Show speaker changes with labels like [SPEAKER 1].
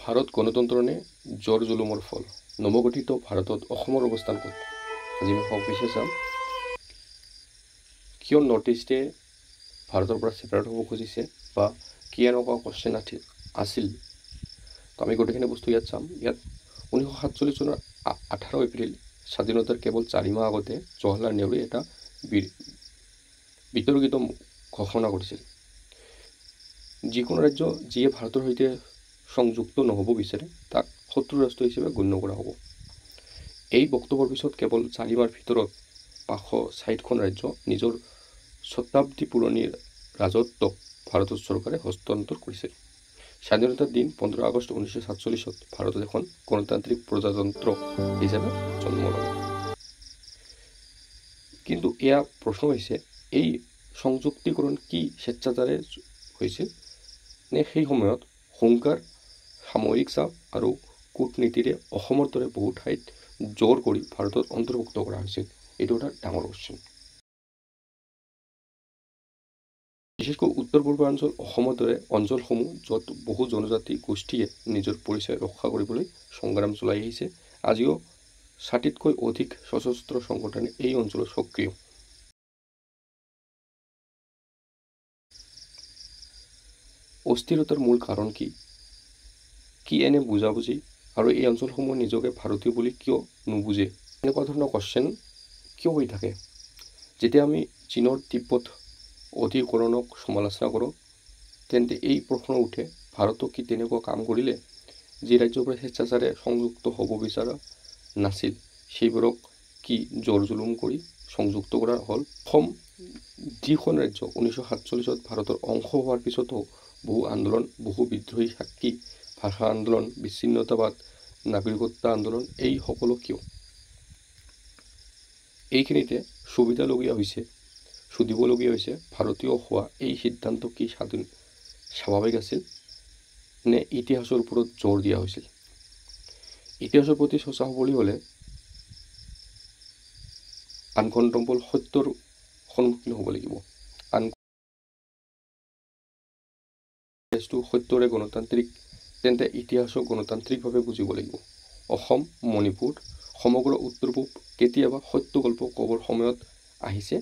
[SPEAKER 1] ভাৰত গণতন্ত্ৰ নে জোৰ জুলুমৰ ফল? নৱগঠিত ভাৰতত অসমৰ অৱস্থান ক'ত? আজি আমি সবিশেষ চাম। কিয় নৰ্থ ইষ্টে ভাৰতৰ পৰা ছেপাৰেট হ'ব খুজিছে বা কি এনেকুৱা কুৱেশ্যন আছিল, তো আমি গোটেইখিনি বস্তু ইয়াত চাম। ইয়াত 1947 চনৰ 18 এপ্ৰিল স্বাধীনতাৰ কেৱল 4 মাহ আগতে জৱাহৰলাল নেহৰুৱে এটা বিতৰ্কিত ঘোষণা কৰিছিল। যিকোনো ৰাজ্য যিয়ে ভাৰতৰ সৈতে সংযুক্ত নহ'ব বিচাৰে তাক শত্ৰু ৰাষ্ট্ৰ হিচাপে গণ্য কৰা হ'ব। এই বক্তব্যৰ পিছত কেৱল 4 মাহৰ ভিতৰত 560খন ৰাজ্য নিজৰ শতাব্দী পুৰণি ৰাজত্বক ভাৰতৰ চৰকাৰে হস্তান্তৰ কৰিছিল। স্বাধীনতাৰ দিন 15 আগষ্ট 1947 ভাৰতত এখন গণতান্ত্ৰিক প্ৰজাতন্ত্ৰ হিচাপে জন্ম ল'ব। কিন্তু এয়া প্ৰশ্ন হৈছে, এই সংযুক্তিকৰণ কি স্বেচ্ছাচাৰে হৈছিল নে সেই সময়ত হুংকাৰ, সামৰিক চাপ আৰু কূটনীতিৰে অসমৰ দৰে বহু ঠাইত জোৰ কৰি ভাৰতত অন্তৰ্ভুক্ত কৰা হৈছিল? এইটো এটা ডাঙৰ কোৱেশ্যন। বিশেষকৈ উত্তৰ পূৰ্বাঞ্চল অসমৰ দৰে অঞ্চলসমূহ য'ত বহু জনজাতি গোষ্ঠীয়ে নিজৰ পৰিচয় ৰক্ষা কৰিবলৈ সংগ্ৰাম চলাই আহিছে, আজিও 60তকৈ অধিক সশস্ত্ৰ সংগঠনে এই অঞ্চলত সক্ৰিয়। অস্থিৰতাৰ মূল কাৰণ কি? কি এনে বুজাবুজি আৰু এই অঞ্চলসমূহ নিজকে ভাৰতীয় বুলি কিয় নুবুজে? এনেকুৱা ধৰণৰ কুৱেশ্যন কিয় হৈ থাকে? যেতিয়া আমি চীনৰ তিব্বত অধিকৰণক সমালোচনা কৰোঁ, তেন্তে এই প্ৰশ্ন উঠে, ভাৰতক কি তেনেকুৱা কাম কৰিলে? যি ৰাজ্যৰ পৰা স্বেচ্ছাচাৰে সংযুক্ত হ'ব বিচৰা নাছিল, সেইবোৰক কি জোৰ জুলুম কৰি সংযুক্ত কৰা হ'ল? অসম যিখন ৰাজ্য 1947 ভাৰতৰ অংশ হোৱাৰ পিছতো বহু আন্দোলন, বহু বিদ্ৰোহী সাক্ষী, ভাষা আন্দোলন, বিচ্ছিন্নতাবাদ, নাগৰিকত্ব আন্দোলন, এই সকলো কিয়? এইখিনিতে সুধিবলগীয়া হৈছে, ভাৰতীয় হোৱা এই সিদ্ধান্ত কি স্বাভাৱিক আছিল নে ইতিহাসৰ ওপৰত জোৰ দিয়া হৈছিল? ইতিহাসৰ প্ৰতি সঁচা হ'বলৈ হ'লে আনকণ্ট্ৰবল সত্যৰ সন্মুখীন হ'ব লাগিব। সত্যৰে গণতান্ত্ৰিক, তেন্তে ইতিহাসক গণতান্ত্ৰিকভাৱে বুজিব লাগিব। অসম, মণিপুৰ, সমগ্ৰ উত্তৰ পূব কেতিয়াবা সত্যকল্প ক'বৰ সময়ত আহিছে